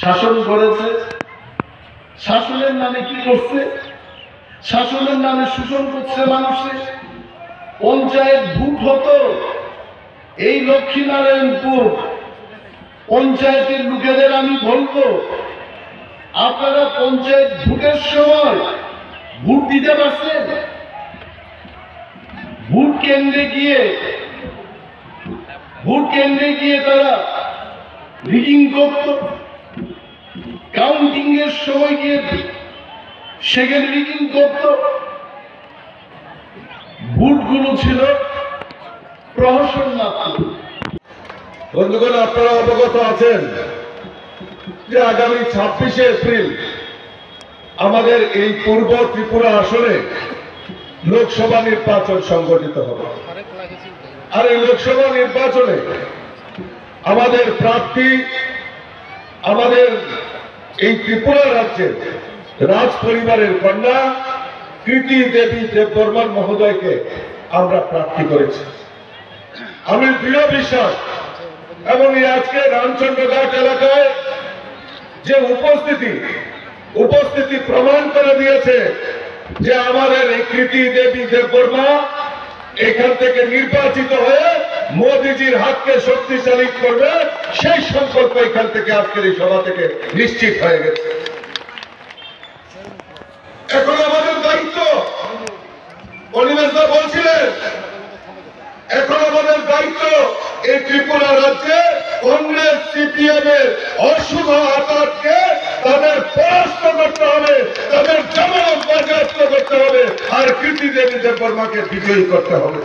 শাসন করেছে। শাসনের নামে কি করছে? শাসনের নামে শোষণ করছে মানুষের। পঞ্চায়েত ভোট হতো এই লক্ষ্মীনারায়ণপুর পঞ্চায়েতের লোকেদের আমি বলবো, আপনারা পঞ্চায়েত ভোটের সময় ভোট দিতে পারছেন? ভোট কেন্দ্রে গিয়ে তারা রিগিং করত, কাউন্টিং এর সময় গিয়ে সেখানে রিগিং করত। ভোটগুলো ছিল প্রহসন মাত্র। বন্ধুগণ, আপনারা অবগত আছেন যে আগামী 26শে এপ্রিল আমাদের এই পূর্ব ত্রিপুরা আসনে লোকসভা নির্বাচন সংগঠিত হবে। আর এই লোকসভা নির্বাচনে আমাদের প্রার্থী, আমাদের এই ত্রিপুরা রাজ্যের রাজ পরিবারের কন্যা কৃতি দেবী দেববর্মন মহোদয়কে আমরা প্রার্থী করেছি। আমি দৃঢ় বিশ্বাস এবং এই আজকে রামচন্দ্রঘাট এলাকায় যে উপস্থিতি প্রমাণ করে দিয়েছে যে আমাদের এই কৃতি দেবী দেববর্মা এখান থেকে নির্বাচিত হয়ে মোদিজির হাতকে শক্তিশালী করবে, সেই সংকল্প এখান থেকে আজকের এই সভা থেকে নিশ্চিত হয়ে গেছে। এখন আমাদের দায়িত্ব, অনিমেষদা বলছিলেন, এখন আমাদের দায়িত্ব এই ত্রিপুরা রাজ্যে কংগ্রেস সিপিএম এর অশুভ আঘাতকে তাদের পরাস্ত করতে হবে, তাদের জামানত বাজেয়াপ্ত করতে হবে, আর কৃতি দেবী দেববর্মাকে বিজয়ী করতে হবে।